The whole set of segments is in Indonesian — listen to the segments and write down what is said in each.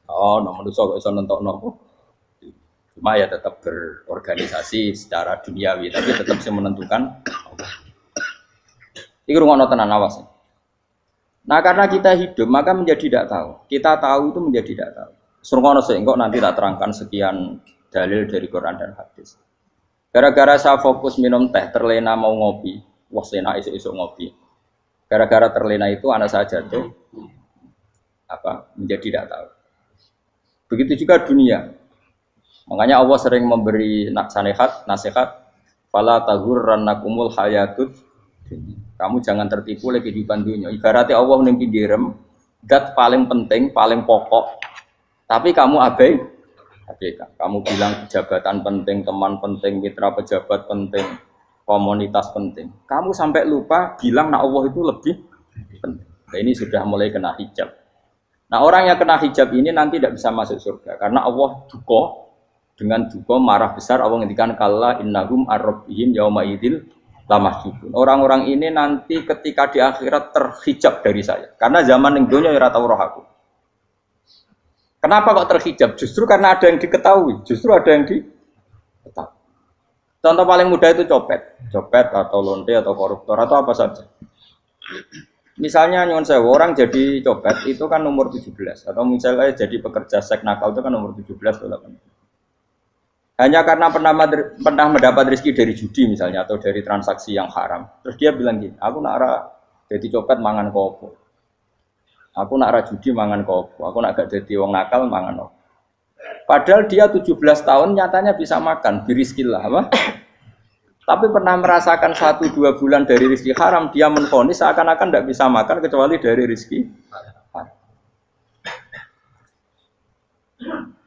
Oh, no manusia kok iso nentokno. Cuma ya tetap berorganisasi secara duniawi, tapi tetap sih menentukan. Iku rungokno tenan awas. Nah, karena kita hidup maka menjadi tidak tahu. Kita tahu itu menjadi tidak tahu. Rungokno sik engko nanti tak terangkan sekian dalil dari Quran dan hadis. Gara-gara saya fokus minum teh, terlena mau ngopi, wah enak isuk-isuk ngopi. Gara-gara terlena itu anak saya jatuh, menjadi tidak tahu. Begitu juga dunia. Makanya Allah sering memberi nasihat, fala taghurrannakumul hayatud. Kamu jangan tertipu oleh kehidupan dunia. Ibaratnya Allah ning pinggirem, dat paling penting, paling pokok. Tapi kamu abaikan. Kamu bilang jabatan penting, teman penting, mitra pejabat penting, komunitas penting. Kamu sampai lupa bilang nah Allah itu lebih penting. Nah, ini sudah mulai kena hijab. Nah, orang yang kena hijab ini nanti tidak bisa masuk surga karena Allah dengan duka marah besar. Allah ngendikan kalla innahum ar-rabbihim yauma idzil lamahjubun. Orang-orang ini nanti ketika di akhirat terhijab dari saya. Karena zaman ning donya ora tau roh aku. Kenapa kok terhijab? Justru karena ada yang diketahui. Justru ada yang diketahui. Contoh paling mudah itu copet atau lonte atau koruptor atau apa saja. Misalnya nyuwun sewu orang jadi copet itu kan umur 17 atau misalnya jadi pekerja seks nakal itu kan umur 17 atau 18. Hanya karena pernah mendapat rezeki dari judi misalnya atau dari transaksi yang haram. Terus dia bilang gini, aku nak jadi copet mangan kopo. Aku nak judi mangan kopo. Aku nak gak jadi wong nakal mangan kopo. Padahal dia 17 tahun nyatanya bisa makan, birizkillah apa? Tapi pernah merasakan 1-2 bulan dari rezeki haram, dia menvonis seakan-akan tidak bisa makan kecuali dari rezeki haram.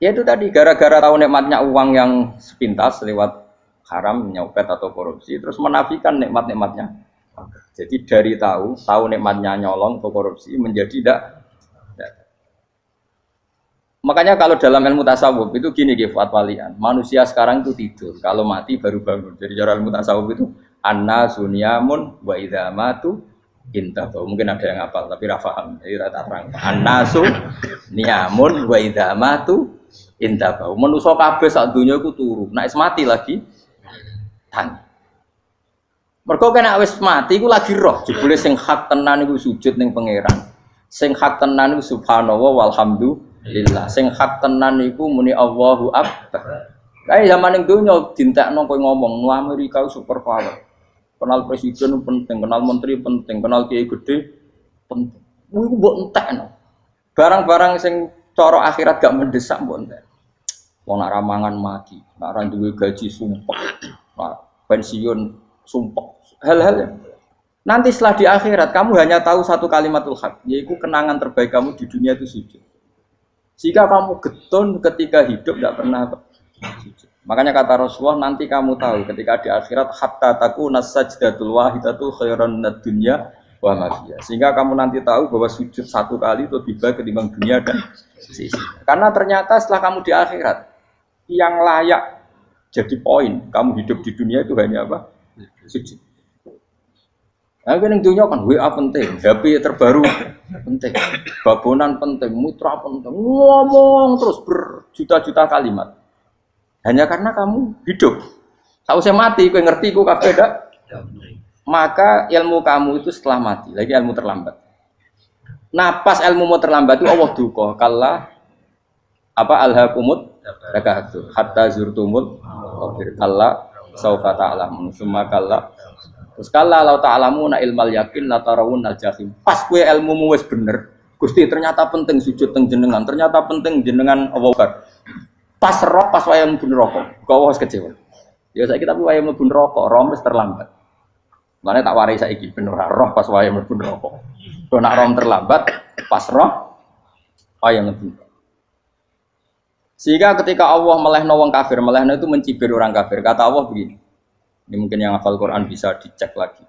Ya itu tadi, gara-gara tahu nikmatnya uang yang sepintas lewat haram, nyopet atau korupsi, terus menafikan nikmat-nikmatnya. Jadi dari tahu nikmatnya nyolong atau korupsi menjadi tidak. Makanya kalau dalam ilmu tasawuf itu gini Fuad Walian, manusia sekarang itu tidur, kalau mati baru bangun. Jadi cara ilmu tasawuf itu anna sunyamun wa idza matu intahu. Mungkin ada yang hafal tapi ra paham. Jadi rata terang. Anna sunyamun wa idza matu intahu. Manusa kabeh sak donya iku turu, nek mati lagi tangi. Mergo kena wis mati iku lagi roh, jebule sing hak tenan iku sujud ning pangeran. Sing hak tenan iku subhanallah walhamdulillah. Sing hak tenan iku muni Allahu akbar. Kae zaman ning donya dintekno kowe ngomong, "Nu Amerika super power." Kenal presiden penting, kenal menteri penting, kenal kiai gede penting. Iku mbok entekno. Barang-barang sing cara akhirat gak mendesak mbok entek. Wong nak ramangan mati, nak ra duwe gaji sumpek. Pensiun sumpek. Hal-hal ya. Nanti setelah di akhirat kamu hanya tahu satu kalimatul haq, yaitu kenangan terbaik kamu di dunia itu sujud. Jika kamu getun ketika hidup tidak pernah sujud. Makanya kata Rasulullah nanti kamu tahu ketika di akhirat hatta takuna sajdatul wahidatu khairan minad dunya wa ma fiha. Sehingga kamu nanti tahu bahwa sujud satu kali itu lebih baik ketimbang dunia dan sisi. Karena ternyata setelah kamu di akhirat yang layak jadi poin kamu hidup di dunia itu hanya apa? Sujud. Nah, yang dunia kan WA penting, HP terbaru penting, babonan penting, mitra penting, ngomong terus berjuta-juta kalimat. Hanya karena kamu hidup. Tahu saya mati, kau ngerti, kau kabeh dak. Maka ilmu kamu itu setelah mati, lagi ilmu terlambat. Nah, pas ilmu mau terlambat itu Allah duka, kalla alhaqumut takahatu hatta zurtumul kalla saufa ta'lamun summa kalla. Terus kalla law ta'lamuna ilmal yakin la tarawunnal jahim. Pas kowe ilmumu wis bener, Gusti ternyata penting sujud teng jenengan, ternyata penting jenengan Allah. Pas roh pas wae mlebu neraka, kok wis kecewa. Ya saiki tapi wae mlebu neraka, roh wis terlambat. Mane tak warai saiki ben ora roh pas wae mlebu neraka. Kok nak roh terlambat, pas roh wae mlebu. Sehingga ketika Allah melehno wong kafir, melehno itu mencibir orang kafir. Kata Allah begini. Ini mungkin yang hafal Quran bisa dicek lagi.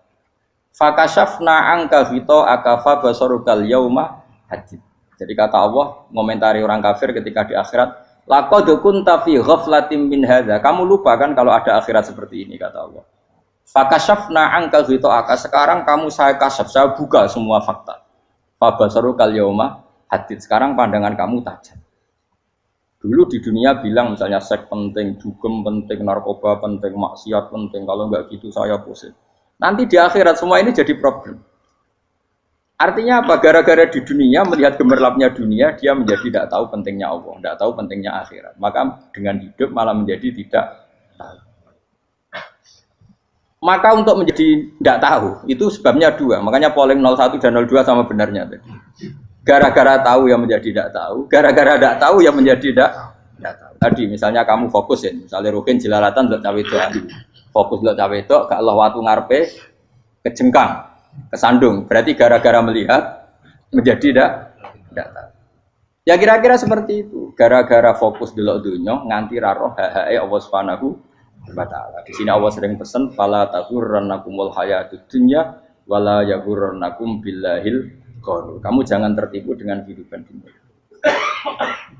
Fakashafna angka hito akafa basarukal yauma hadid. Jadi kata Allah ngomentari orang kafir ketika di akhirat, laqad kunta fi ghaflatin min hadza. Kamu lupa kan kalau ada akhirat seperti ini kata Allah. Fakashafna angka hito aka. Sekarang kamu saya kasaf, saya buka semua fakta. Fa basarukal yauma hadid. Sekarang pandangan kamu tajam. Dulu di dunia bilang misalnya seks penting, dugem penting, narkoba penting, maksiat penting. Kalau nggak gitu saya pusing. Nanti di akhirat semua ini jadi problem. Artinya apa? Gara-gara di dunia melihat gemerlapnya dunia, dia menjadi tidak tahu pentingnya Allah, tidak tahu pentingnya akhirat. Maka dengan hidup malah menjadi tidak tahu. Maka untuk menjadi tidak tahu itu sebabnya dua. Makanya polling 01 dan 02 sama benarnya tadi. Gara-gara tahu yang menjadi tidak tahu, gara-gara tidak tahu yang menjadi tidak tahu. Tadi misalnya kamu fokus ya, misalnya Rukin jelalatan untuk cawe itu, fokus untuk cawe itu, gak Allah waktu ngarepe kejengkang. Kesandung, berarti gara-gara melihat menjadi tidak tahu. Ya kira-kira seperti itu. Gara-gara fokus delok dunya nganti ra roh hae Allah Subhanahu wa taala. Di sini Allah sering pesan fala taghurrannakumul hayatud dunya wala yaghurrannakum billahil ghurur. Kamu jangan tertipu dengan kehidupan dunia.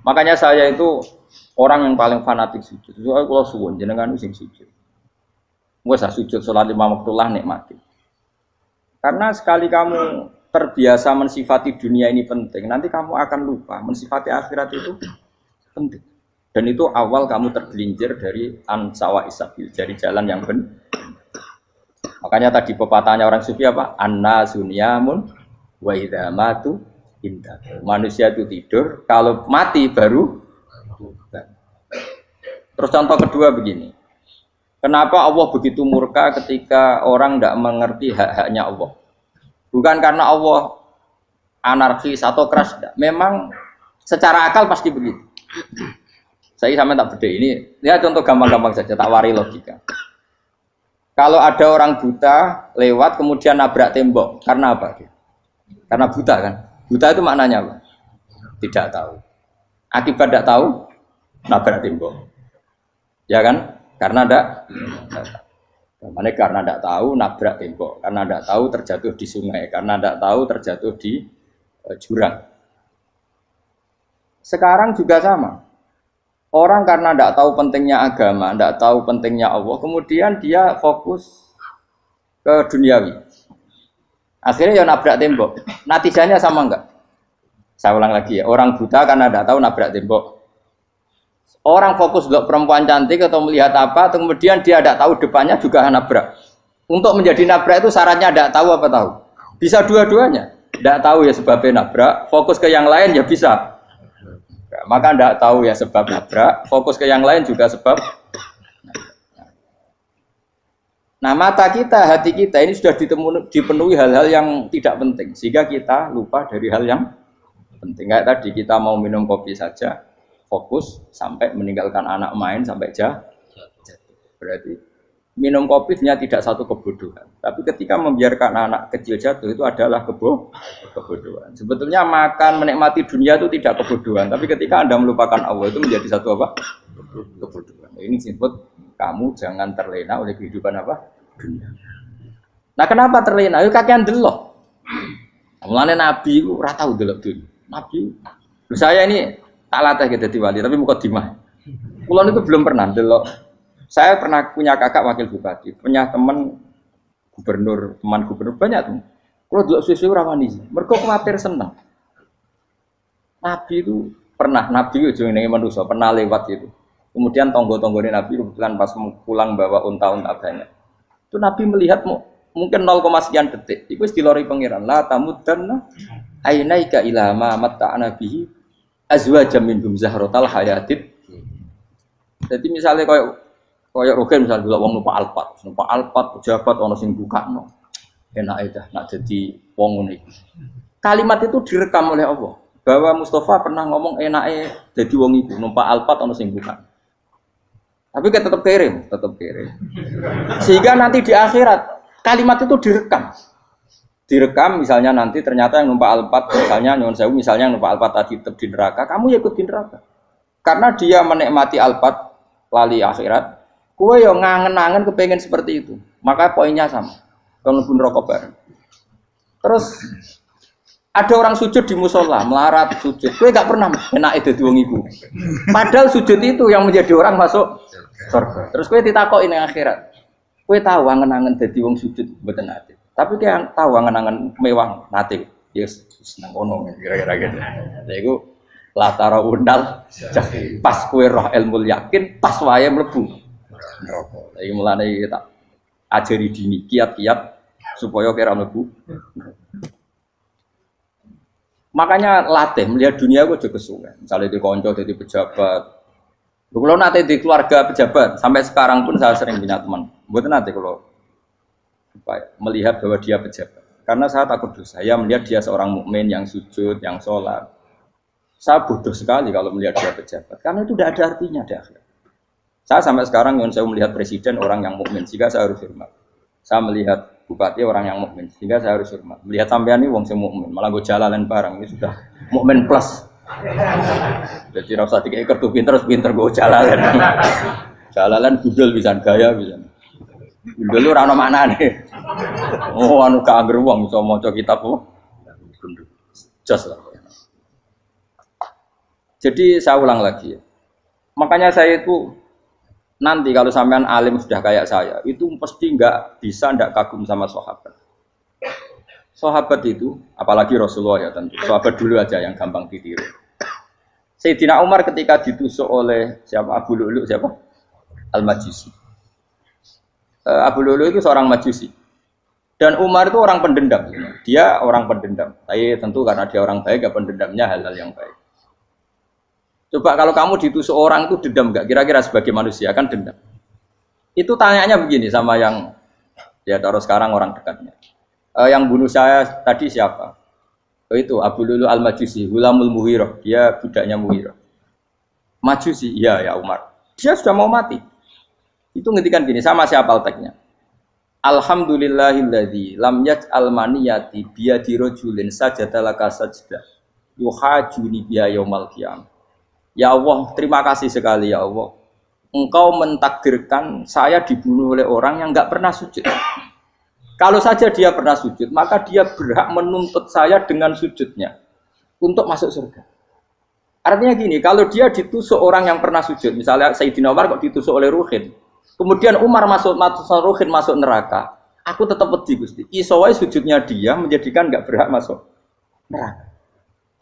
Makanya saya itu orang yang paling fanatik sujud. Soalnya kalau suwun jenengan sing sujud. Wes sujud salat 5 waktu lah nikmati. Karena sekali kamu terbiasa mensifati dunia ini penting, nanti kamu akan lupa mensifati akhirat itu penting. Dan itu awal kamu tergelincir dari ansawa isabil, dari jalan yang benar. Makanya tadi pepatahnya orang sufi apa? Anna sunyamun wa idza matu indah. Manusia itu tidur, kalau mati baru. Terus contoh kedua begini. Kenapa Allah begitu murka ketika orang tidak mengerti hak-haknya Allah? Bukan karena Allah anarkis atau keras, tidak. Memang secara akal pasti begitu. Saya sampai tak beda ini. Lihat contoh gampang-gampang saja, tak wari logika. Kalau ada orang buta lewat kemudian nabrak tembok, karena apa? Karena buta kan? Buta itu maknanya apa? Tidak tahu. Akibat tidak tahu, nabrak tembok. Ya kan? Karena tidak tahu nabrak tembok, karena tidak tahu terjatuh di sungai, karena tidak tahu terjatuh di jurang. Sekarang juga sama. Orang karena tidak tahu pentingnya agama, tidak tahu pentingnya Allah, kemudian dia fokus ke duniawi. Akhirnya ya nabrak tembok. Natijanya sama enggak? Saya ulang lagi ya. Orang buta karena tidak tahu nabrak tembok. Orang fokus untuk perempuan cantik atau melihat apa, kemudian dia tidak tahu depannya juga nabrak. Untuk menjadi nabrak itu syaratnya tidak tahu apa tahu. Bisa dua-duanya. Tidak tahu ya sebabnya nabrak, fokus ke yang lain ya bisa. Maka tidak tahu ya sebab nabrak, fokus ke yang lain juga sebab. Nah mata kita, hati kita ini sudah dipenuhi hal-hal yang tidak penting, sehingga kita lupa dari hal yang penting. Kayak tadi kita mau minum kopi saja, fokus sampai meninggalkan anak main sampai jatuh. Berarti minum kopi ternyata tidak satu kebodohan. Tapi ketika membiarkan anak kecil jatuh itu adalah kebodohan. Sebetulnya makan menikmati dunia itu tidak kebodohan. Tapi ketika Anda melupakan Allah itu menjadi satu apa? Kebodohan. Ini disebut kamu jangan terlena oleh kehidupan apa? Dunia. Nah kenapa terlena? Itu kakean delok. Mulane Nabi itu ora tau delok dunia. Nabi saya ini tak latih gitu di wali, tapi muka dimah. Kulon itu belum pernah delok. Saya pernah punya kakak wakil bupati, punya teman gubernur banyak tuh. Kalau delok susu rawani, mereka khawatir senang. Nabi itu pernah, Nabi itu jenenge manusia pernah lewat itu. Kemudian tonggo-tonggone Nabi kebetulan pas pulang bawa unta-unta banyak. Itu Nabi melihat mungkin 0, sekian detik. Itu dilori pangeran. La tamuddanna ainaika ila ma matta'na bihi azwajam minhum zahratal hayatid. Jadi misalnya kayak Rogen misalnya dulu wong numpak Alphard pejabat ono sing bukakno. Enak aja nak jadi wong ngene iki. Kalimat itu direkam oleh Allah bahwa Mustafa pernah ngomong enake jadi wong iku numpak Alphard ono sing buka. Tapi kan tetap kirim. Sehingga nanti di akhirat kalimat itu direkam misalnya nanti ternyata yang numpak Alphard misalnya nyuwun sewu misalnya yang numpak Alphard tadi tetap di neraka, kamu ya ikut di neraka. Karena dia menikmati Alphard lali akhirat, kowe yo ngangen-angen kepengen seperti itu. Maka poinnya sama. Kalau pun rokok bareng. Terus ada orang sujud di musola, melarat sujud. Kowe gak pernah enake dadi wong iku. Padahal sujud itu yang menjadi orang masuk surga. Terus kowe ditakoki ning akhirat. Kowe tahu angen-angen dadi wong sujud mboten ate. Tapi dia tahu angen-angen mewah nate. Yes, seneng kono kira-kira gitu. Lha iku La tarawunnal jahim. Pas kowe roh ilmu yakin, pas wae mlebu neraka. Iki mulane tak ajari dini kiat-kiat supaya kira mlebu. Makanya latih melihat dunia gue juga kesuwen. Misalnya di konco jadi pejabat. Kalau nanti di keluarga pejabat, sampai sekarang pun saya sering punya teman. Buat nanti kalau melihat bahwa dia pejabat. Karena saya takut dosa. Saya melihat dia seorang mukmin yang sujud, yang sholat. Saya bodoh sekali kalau melihat dia pejabat. Karena itu tidak ada artinya di akhirat. Saya sampai sekarang yang saya melihat presiden orang yang mukmin, sehingga saya harus hormat. Saya melihat bupati orang yang mukmin, sehingga saya harus hormat. Melihat sampean ini wong sing mukmin, malah gue jalalan barang ini sudah mukmin plus. Jadi rasa tiga ekor tuh pinter gue jalalan. Jalalan gudul bisa gaya bisa. Gudul lu rano mana nih? Oh anu kager wong bisa maca kitab kok. Jos lah. Jadi saya ulang lagi ya. Makanya saya itu nanti kalau sampean alim sudah kayak saya, itu pasti nggak kagum sama sahabat. Sahabat itu, apalagi Rasulullah ya tentu. Sahabat dulu aja yang gampang ditiru. Sayyidina Umar ketika ditusuk oleh siapa Abu Lu'lu siapa? Al-Majusi. Abu Lu'lu itu seorang Majusi. Dan Umar itu orang pendendam. Dia orang pendendam. Tapi tentu karena dia orang baik, ya pendendamnya hal-hal yang baik. Coba kalau kamu ditusuk orang itu dendam nggak? Kira-kira sebagai manusia kan dendam. Itu tanyanya begini sama yang ya taruh sekarang orang dekatnya. Yang bunuh saya tadi siapa? Itu Abu Lulu Al-Majusi, Hulamul Muhirah. Dia budaknya Muhirah. Majusi, iya ya Umar. Dia sudah mau mati. Itu ngetikan gini, sama siapa alteknya? Alhamdulillahilladzi lam yaj'al maniyati biyadi rajulin sajadalaka sajdah yuhajuni biya yaumal qiyamah. Ya Allah, terima kasih sekali ya Allah. Engkau mentakdirkan saya dibunuh oleh orang yang enggak pernah sujud. Kalau saja dia pernah sujud, maka dia berhak menuntut saya dengan sujudnya untuk masuk surga. Artinya gini, kalau dia ditusuk orang yang pernah sujud, misalnya Sayyidina Umar kok ditusuk oleh Ruhin, kemudian Umar Ruhin masuk neraka, aku tetap wedi Gusti. Isowai sujudnya dia menjadikan nggak berhak masuk neraka.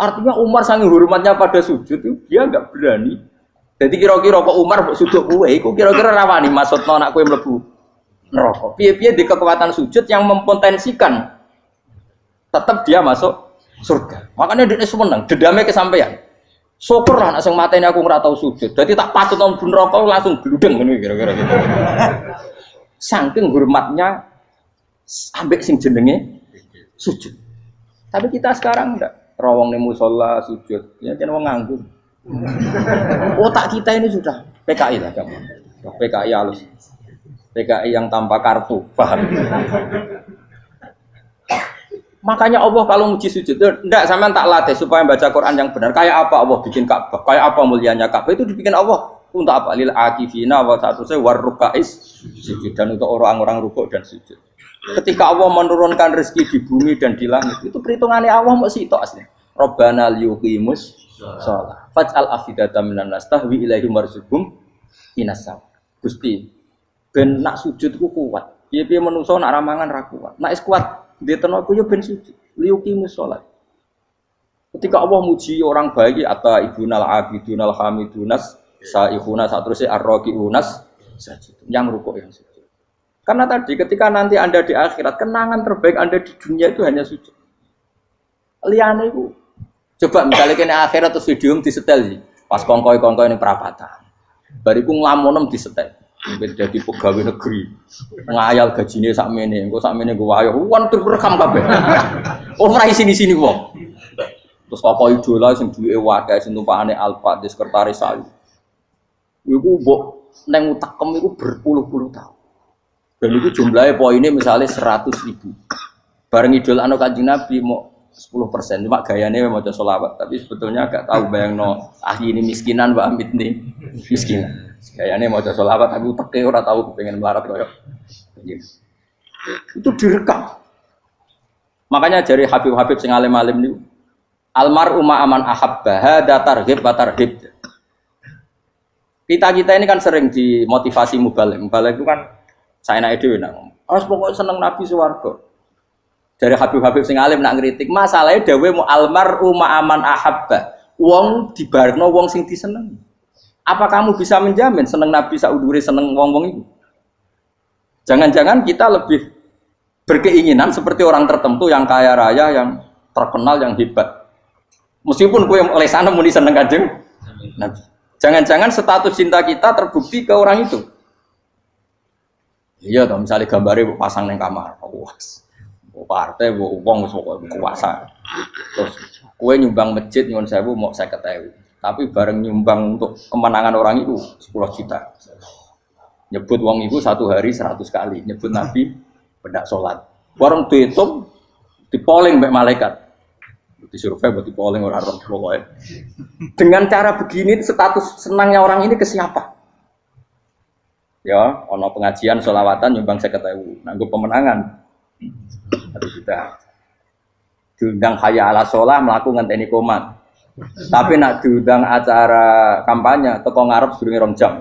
Artinya Umar saking hormatnya pada sujud, dia nggak berani. Jadi kira-kira kok Umar sujud kue, kok kira-kira rawani masuk anak kue mlebu neraka. Piye-piye di kekuatan sujud yang mempotensikan tetap dia masuk surga. Makanya dia seneng, dendamnya kesampaian. Syukur lah nek sing mateni aku ora tau sujud. Dadi tak patut nang neraka langsung gludeng ngene kira-kira gitu. Saking hormatnya ambek sing jenenge sujud. Tapi kita sekarang enggak rawong ning musala sujud. Ya jeneng wong nganggur. Otak kita ini sudah PKI lah kamu. PKI halus. PKI yang tanpa kartu, paham? Makanya Allah kalau muji sujud, enggak sampean tak latih supaya baca Quran yang benar. Kayak apa Allah bikin Ka'bah? Kayak apa mulianya Ka'bah? Itu dibikin Allah untuk apa? Lil akifina wa satusai warrukais sujud, dan untuk orang-orang rukuk dan sujud. Ketika Allah menurunkan rezeki di bumi dan di langit, itu perhitungannya Allah mau sitok asli. Rabbana liyuqimus shalah. Faj'al afidatan minan nas tahwi ilaihim warzuqhum inasam. Gusti ben nak sujud ku kuat. Piye-piye menungso nak ramangan ra kuat. Nak is kuat di tenaga yo ben sujud. Liyuqimus shalah. Ketika Allah muji orang baik atau ibunal abidunal hamidunas saihuna satruse arraqiunas sajid. Yang rukuk yang sujud. Karena tadi ketika nanti Anda di akhirat, kenangan terbaik Anda di dunia itu hanya sujud. Liyane iku coba misalnya kene akhirat terus video disetel sih. Pas kongkoi-kongkoi ning perapatan. Bariku nglamonem disetel. Mungkin jadi pegawai negeri ngayal gajinya sakmene, engko sakmene gue ayo, wan terekam kabeh. Oh rai sini wong. Terus apa idola sing duwe wadah sing tumpakane Alfa di sekretaris saya. Iku mbok neng utakem iku berpuluh-puluh tahun. Dan itu jumlahnya poinnya misalnya 100.000. Bareng idol anu Kanjeng Nabi mau 10%, cuma gayanya maca sholawat, tapi sebetulnya agak tahu bayangno ini miskinan Mbak Amit nih miskinan. Gayane maca sholawat aku teke ora tahu pengen melarat koyo. Itu direkam. Makanya dari Habib-habib sing alim-alim niku almar'u ma'aman ahabba hada targhib wa tarhib. Kita ini kan sering dimotivasi mubaligh. Mubaligh itu kan saya naik dhewe nak ngomong. Harus pokoknya seneng Nabi swarga. Dari Habib-habib sing alim nak ngritik, masalahnya dawe mu almar'u ma'aman ahabba. wong dibarno wong sing disenengi. Apa kamu bisa menjamin seneng Nabi saudure seneng wong-wong itu? Jangan-jangan kita lebih berkeinginan seperti orang tertentu yang kaya raya, yang terkenal, yang hebat. Meskipun kue oleh sana muni seneng Kanjeng Nabi. Jangan-jangan status cinta kita terbukti ke orang itu. Iya toh, misalnya gambarnya pasang neng kamar, puas. Partai, uang, kuasa. Terus kue nyumbang masjid nyuwun sewu mau 50.000. Tapi bareng nyumbang untuk kemenangan orang itu 10 juta. Nyebut wong itu satu hari 100 kali. Nyebut Nabi pedak sholat. Bareng dihitung, dipoling mbak malaikat. Disurvei buat dipoling orang-orang pokoknya. Dengan cara begini status senangnya orang ini ke siapa? Ya, ono pengajian sholawatan nyumbang 50.000. Nanggo pemenangan 1 juta. Diundang hayya ala sholah melakukan ngenteni komat. Tapi nak diundang acara kampanye teko ngarep sedurunge 2 jam.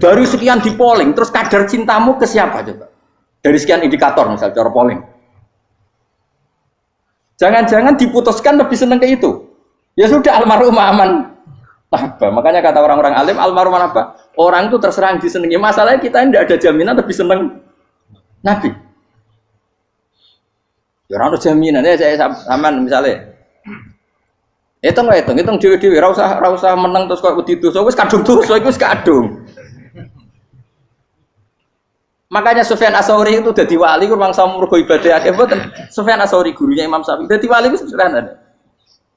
Dari sekian di polling, terus kadar cintamu ke siapa coba? Dari sekian indikator misal cara polling. Jangan-jangan diputuskan lebih seneng ke itu. Ya sudah almarhum aman. Apa? Makanya kata orang-orang alim almarhum apa? Orang itu terserah disenangi. Masalahnya kita tidak ada jaminan lebih seneng Nabi. Ya orang ada jaminan ya saya aman misalnya. Hitung dewi-dewi, rasa menang terus kok wedi dosa, wis kadung dosa, wis kadung. Makanya Sufyan Ats-Tsauri itu dadi wali ku mangsa mergo ibadah akeh mboten. Sufyan Ats-Tsauri gurunya Imam Syafi'i dadi wali ku sederhana.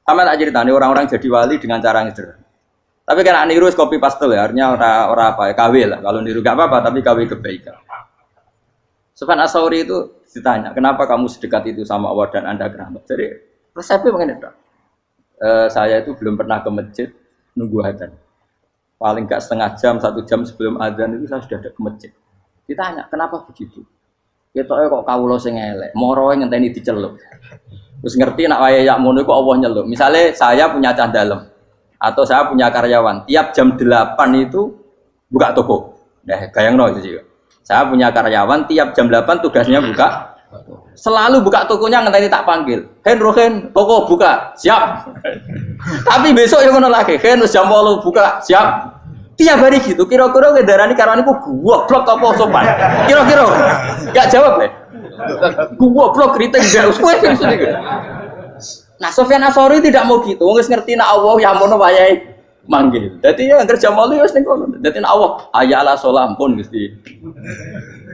Sama tak ceritane orang-orang jadi wali dengan cara yang sederhana. Tapi kan niru copy paste ya, artinya ora apa ya, KW lah. Kalau niru gak apa-apa, tapi KW kebaikan. Sufyan Ats-Tsauri itu ditanya, "Kenapa kamu sedekat itu sama Allah dan Anda keramat?" Jadi resepnya begini, Dok. Saya itu belum pernah ke masjid nunggu adzan. Paling gak setengah jam, 1 jam sebelum adzan itu saya sudah ada ke masjid. Ditanya, kenapa begitu? Ketoknya kok kawula sing elek, moroe ngenteni diceluk. Terus ngerti nak wayahe yak mono iku Allah nyeluk. Misalnya saya punya cah dalem atau saya punya karyawan, tiap jam 8 itu buka toko. Nah, bayangno itu juga. Saya punya karyawan tiap jam 8 tugasnya buka. Selalu buka tokonya ngenteni tak panggil. Rohen, toko buka, siap. Tapi besok yang ngono lagi, wis jam 8 buka, siap. Tiap hari gitu. Kira-kira ngendarani karwaniku goblok apa sopan? Kira-kira. Enggak jawab deh. Goblok kritik ndak usah wis gitu. Nah, Sufyan Ats-Tsauri tidak mau gitu. Wis ngerti nek Allah ya mono wayahe manggil. Dadi ya kerja malu wis ning kono. Dadi nek Allah ayala salam pun Gusti.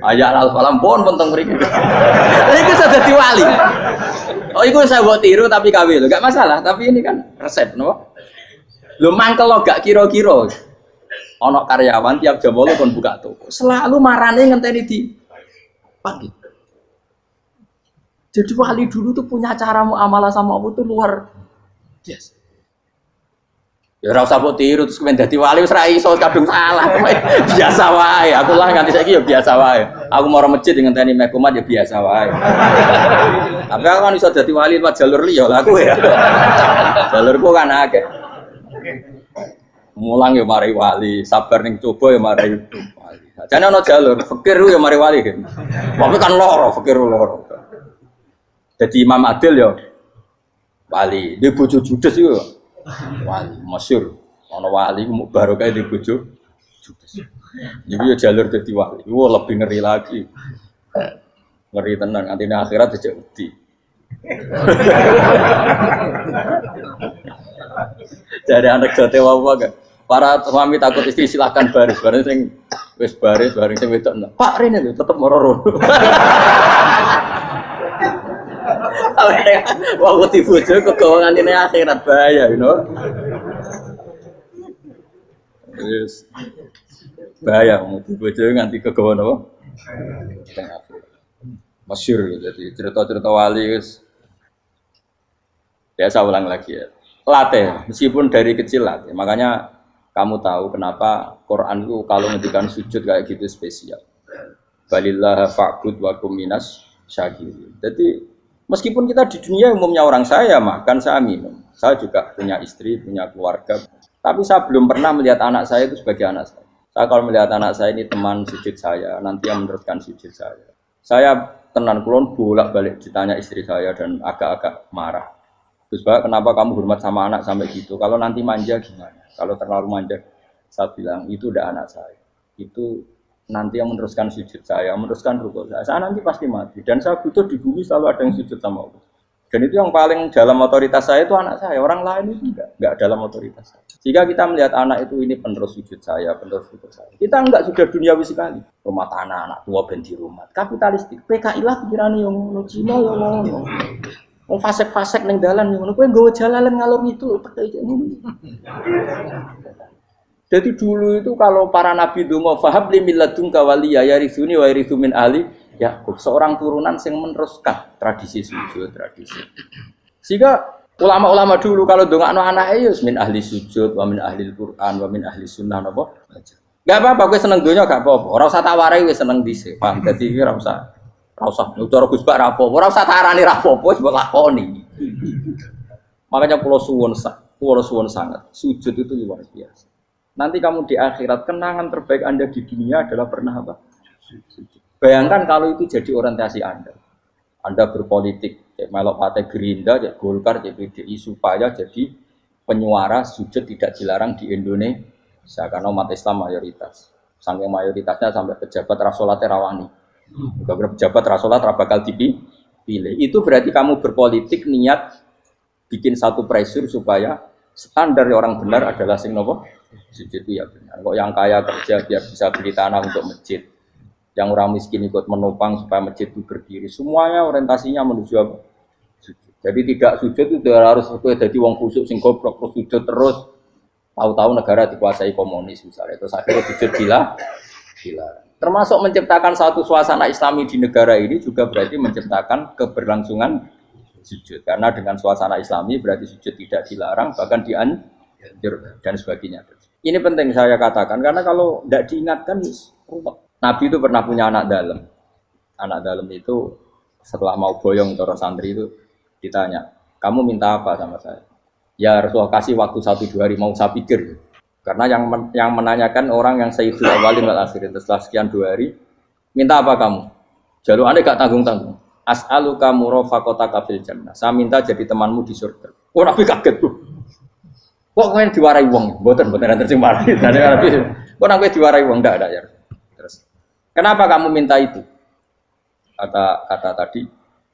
Ayat al-falam pun penting mriki. Iku sudah dadi wali. Oh, iku saya buat tiru tapi KW lho, enggak masalah, tapi ini kan resep no. Lho mangkel lo gak kira-kira. Ana karyawan tiap jam 8 kon buka toko. Selalu marane ngenteni di pagi. Jadi wali dulu tuh punya cara muamalah sama Allah tuh luar biasa. Ya ora usah mbok tiru terus kemen dadi wali wis ra iso kadung salah. Biasa wae. Aku lah nganti saiki ya biasa wae. Aku mau masjid ngenteni mek komat ya biasa wae. Tapi aku kan iso dadi wali lewat jalur liya lah aku ya. Jalurku kan akeh. Mulang ya mari wali, sabar ning coba ya mari wali. Jane ana jalur fikir ya mari wali kan. Tapi kan loro, fikir loro. Jadi Imam Adil ya wali, di bojo judes yo wali masyhur. Ana wali ku barokah di bojo judes. Jadi ya jalur dadi wali. Wah lebih ngeri lagi. Ngeri tenan nanti ning akhirat dijak wedi. Jadi anak jote wae kan. Para suami takut istri silakan baris, bareng sing wis baris, bareng sing wedok. Pak rene lho tetep moro-moro. Wah, wedi bojo kegawangan ini akhirat bahaya, you know. Yes. Bahaya wedi bojo nganti kegawan apa? Masyhur jadi cerita-cerita wali wis. Biasa ulang lagi ya. Latih, meskipun dari kecil latih. Makanya kamu tahu kenapa Quran itu kalau ngendikan sujud kayak gitu spesial. Balillah fa'bud wa kum minas syakirin. Jadi meskipun kita di dunia umumnya orang saya makan, saya minum. Saya juga punya istri, punya keluarga. Tapi saya belum pernah melihat anak saya itu sebagai anak saya. Saya kalau melihat anak saya ini teman sujud saya, nanti yang meneruskan sujud saya. Saya tenan kulon bolak-balik ditanya istri saya dan agak-agak marah. Gus Pak, kenapa kamu hormat sama anak sampai gitu? Kalau nanti manja gimana? Kalau terlalu manja, saya bilang itu udah anak saya. Itu nanti yang meneruskan sujud saya, meneruskan rukuk saya. Saya nanti pasti mati. Dan saya butuh di bumi selalu ada yang sujud sama Allah. Dan itu yang paling dalam otoritas saya itu anak saya. Orang lain itu enggak dalam otoritas saya. Jika kita melihat anak itu ini penerus sujud saya, penerus rukuk saya. Kita enggak sudah duniawi sekali. Rumah tanah, anak tua ben di rumah. Kapitalistik. PKI lah pikirannya yang ngono, Cina yang ngono. Wong fasek-fasek ning dalan ngono. Kowe nggawa jalalan ngalor itu PKI ngono. Jadi dulu itu kalau para nabi donga fahab li milladunka waliya yarisuni wa yarithu min ahli Yakub, seorang turunan yang meneruskan tradisi sujud, tradisi. Sehingga ulama-ulama dulu kalau dongakno anake ya min ahli sujud, wa min ahli Al-Qur'an, wa min ahli sunnah napa? Enggak apa-apa kowe seneng donya gak apa-apa. Ora usah tak warai wis seneng dhisik. Paham? Dadi ora usah cara Gus Bak ra apa. Ora usah tak arani ra apa-apa wis mbok lakoni. Makanya kula suwun sangat. Sujud itu luar biasa. Nanti kamu di akhirat kenangan terbaik Anda di dunia adalah pernah apa? Sujud. Bayangkan kalau itu jadi orientasi Anda. Anda berpolitik, melok partai Gerindra, Golkar, PDI supaya jadi penyuara sujud tidak dilarang di Indonesia karena umat Islam mayoritas. Sampai mayoritasnya sampai pejabat rasolat rawani. Juga pejabat rasolat bakal dipilih. Itu berarti kamu berpolitik niat bikin satu pressure supaya standar orang benar adalah sing nopo sujud itu ya benar. Kok yang kaya kerja biar bisa beli tanah untuk masjid. Yang orang miskin ikut menopang supaya masjid itu berdiri. Semuanya orientasinya menuju apa? Sujud. Jadi tidak sujud itu harus jadi wong khusyuk sing goblok terus sujud terus. Tahu-tahu negara dikuasai komunis misalnya. Terus akhirnya sujud gila. Termasuk menciptakan satu suasana Islami di negara ini juga berarti menciptakan keberlangsungan sujud. Karena dengan suasana Islami berarti sujud tidak dilarang bahkan dianjurkan dan sebagainya. Ini penting saya katakan karena kalau tidak diingatkan ruwet. Nabi itu pernah punya anak dalam. Anak dalam itu setelah mau boyong terus santri itu ditanya, kamu minta apa sama saya? Ya Rasulullah kasih waktu 1-2 hari mau saya pikir. Karena yang menanyakan orang yang sayyidul awalin wal akhirin setelah sekian 2 hari, minta apa kamu? Jalur Anda gak tanggung-tanggung. As'aluka murafaqataka fil jannah. Saya minta jadi temanmu di surga. Oh Nabi kaget tuh. Kok kalian diwarai wong? Mboten terjemah. Kok Nabi diwarai wong ndak ada ya. Terus kenapa kamu minta itu? Kata tadi,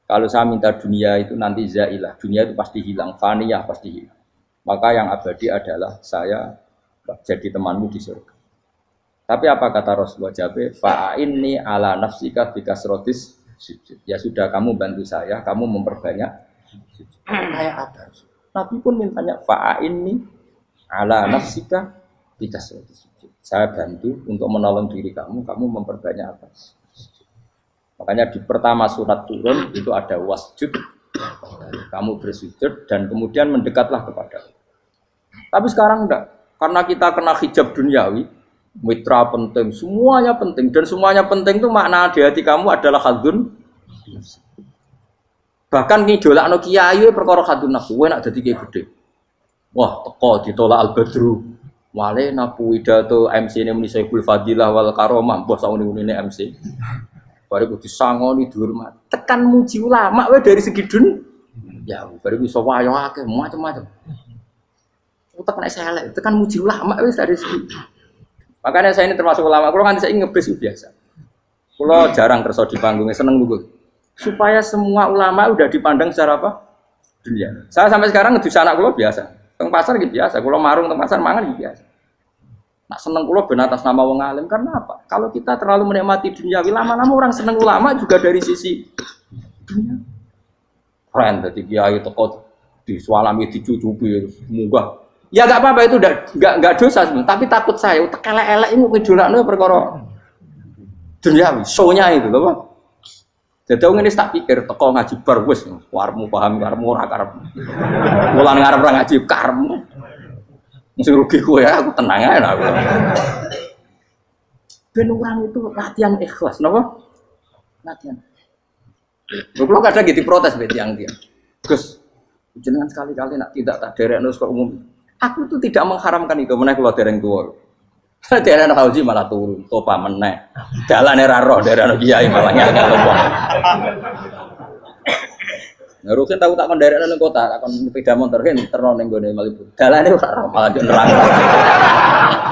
kalau saya minta dunia itu nanti zailah, dunia itu pasti hilang, faniyah pasti hilang. Maka yang abadi adalah saya jadi temanmu di surga. Tapi apa kata Rasulullah Jabe? Fa'inni ala nafsika bikasrotis sujud. Ya sudah kamu bantu saya, kamu memperbanyak sujud. Kayak apa? Nabi pun mintanya fa'inni ala nafsika bikasrotis sujud. Saya bantu untuk menolong diri kamu memperbanyak apa? Makanya di pertama surat turun itu ada wasjud, kamu bersujud dan kemudian mendekatlah kepada Allah. Tapi sekarang enggak, karena kita kena hijab duniawi, mitra penting, semuanya penting dan semuanya penting itu makna di hati kamu adalah khadun. Bahkan ngidolakno kiai perkara khadun nafsu, kowe nak dadi kiai gede. Wah, teko ditolak Al-Badru. Wale napu pidato MC ini muni Saiful Fadilah wal Karomah, bos sauni-unine MC. Baru disangoni dihormat. Tekan muji ulama wae dari segi ya baru bisa wayo akeh macam-macam. Utek nek elek, tekan muji ulama wis dari segi. Makanya saya ini termasuk ulama, kalau kan saya ngebis biasa. Kalau jarang kerso di panggungnya seneng dulu. Supaya semua ulama udah dipandang secara apa? Dunia. Saya sampai sekarang ngedus anak kula biasa. Teng pasar gitu biasa, kula marung teng pasar mangan gitu biasa. Nak seneng kula ben atas nama wong alim karena apa? Kalau kita terlalu menikmati dunia, lama-lama orang seneng ulama juga dari sisi dunia. Keren dadi kiai teko disualami dicucupi munggah. Ya enggak apa-apa itu enggak dosa sebenarnya, tapi takut saya utek elek-elek ini ngidolakno perkara duniawi, show-nya itu lho, Pak. Jadi aku ini tak pikir teko ngaji bar wis warmu paham karmu ora karep. Mulan ngarep ora ngaji karmu. Mesti rugi kowe ya, aku tenang ae aku. Ben orang itu latihan ikhlas, napa? Latihan. Kalau kadang gitu protes mbek tiyang-tiyang. Gus, jenengan sekali-kali nak tidak tak derekno kok umum. Aku tuh tidak mengharamkan itu, meneh kula dereng tuwa. Daerah haji malah turun, topa meneh. Dalane ra roh daerah kiai malah ngel-ngel wong. Rukin tahu tak konderek nang kota, tak kon sepeda motor kan terno ning gone Malibu. Dalane ora malah yo neraka.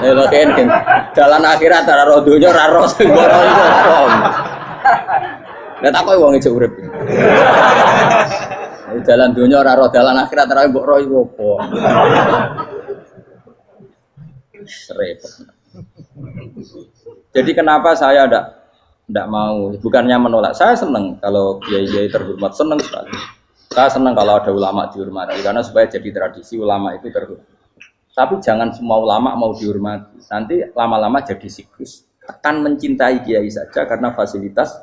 Lha kan dalan akhirat ora ro donya ora ro sing ora iku apa. Lah tak koyo wong ijek urip. Dalan donya ora ro dalan akhirat ora mbok ro iku apa. Repot. Jadi kenapa saya tidak mau, bukannya menolak, saya senang kalau kiai-kiai terhormat, senang sekali. Saya senang kalau ada ulama dihormati, karena supaya jadi tradisi ulama itu terhormat. Tapi jangan semua ulama mau dihormati, nanti lama-lama jadi siklus. Akan mencintai kiai saja karena fasilitas.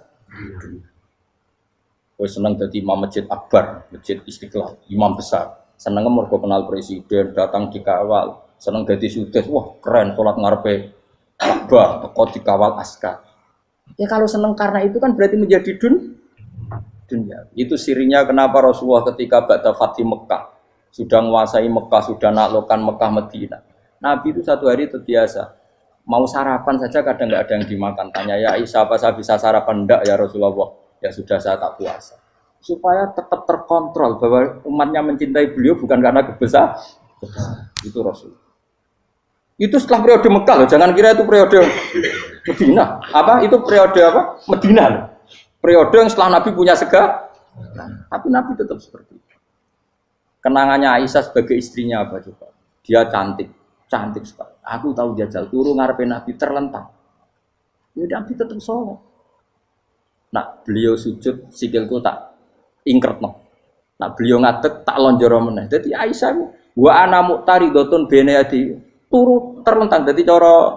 Saya senang jadi imam masjid akbar, masjid Istiqlal, imam besar. Senang mergo kenal presiden, datang dikawal. Senang jadi sudes, wah keren, sholat ngarepe Ka'bah, teko dikawal askar. Ya kalau senang karena itu kan berarti menjadi dunia. Itu sirinya kenapa Rasulullah ketika ba'da Fathi Mekah sudah menguasai Mekah, sudah naklukkan Mekah Madinah. Nabi itu satu hari terbiasa mau sarapan saja kadang nggak ada yang dimakan. Tanya ya Aisyah apa saya bisa sarapan? Enggak ya Rasulullah. Ya sudah saya tak puasa. Supaya tetap terkontrol bahwa umatnya mencintai beliau bukan karena kebesaran. Itu Rasul. Itu setelah periode Mekah loh, jangan kira itu periode Medina. Apa? Itu periode apa? Medina loh. Periode yang setelah Nabi punya segala. Tapi Nabi tetap seperti itu. Kenangannya Aisyah sebagai istrinya apa coba? Dia cantik, cantik sekali. Aku tahu dia jatuh turun ngarepin Nabi terlentang. Ya Nabi tetap sholat. Nah beliau sujud sikilku tak ingkret no. Nah beliau ngadeg tak lonjoro meneh. Jadi Aisyah wa ana muqtaridotun benayati turu terlentang, jadi cara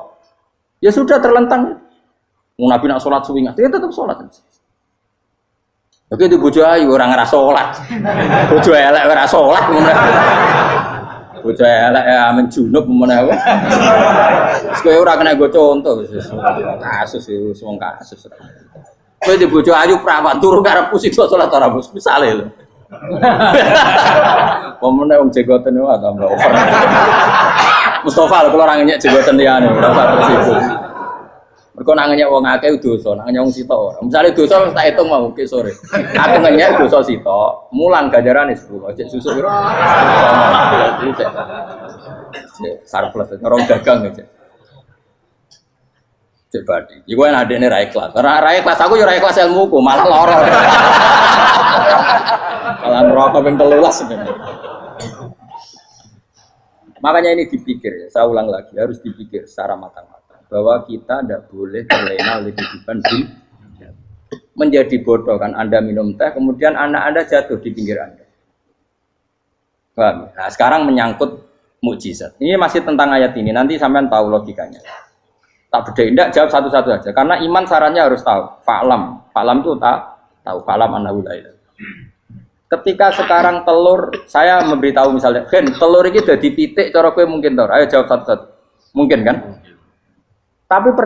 ya sudah terlentang. Nabi nak sholat suwingat, dia tetap sholat. Oke di bojo ayu orang ngerasa sholat, bojo elek ngerasa sholat, bojo elek ya menjunub menawa. Sekali orang kena gue contoh, kasus itu semua kasus. Kau di bojo ayu perawan turu karena pusing sholat orang bos misalnya lo. Pemenang wong jegoten wae tambah over. Mustafa kalau orang nyek jegoten liyane ora usah tersibuk. Mergo nang nyek wong akeh dosa, nang nyek wong sitok ora. Misale dosa tak hitung mau ke sore. Aku nyek dosa sitok, mulang ganjarane 10. Cek susu piro? Cek surplus ngerong dagang cek. Cek badi. Iku enak adene ra ikhlas. Ra ikhlas aku yo ra ikhlas ilmuku, malah lara. Kalau neraka ping 13 sebenarnya. Makanya ini dipikir ya, saya ulang lagi harus dipikir secara matang-matang bahwa kita tidak boleh terlena oleh kehidupan dunia. Menjadi bodoh kan Anda minum teh, kemudian anak Anda jatuh di pinggir Anda. Paham? Nah sekarang menyangkut mukjizat. Ini masih tentang ayat ini. Nanti sampean tahu logikanya. Tak beda tidak jawab satu-satu aja. Karena iman sarannya harus tahu. Fa'lam itu tak tahu. Fa'lam annahu la ilaha. Ketika sekarang telur, saya memberitahu misalnya, Gen, telur ini udah dipitik, cara kowe mungkin tor. Ayo jawab satu-satu. Mungkin kan? Tapi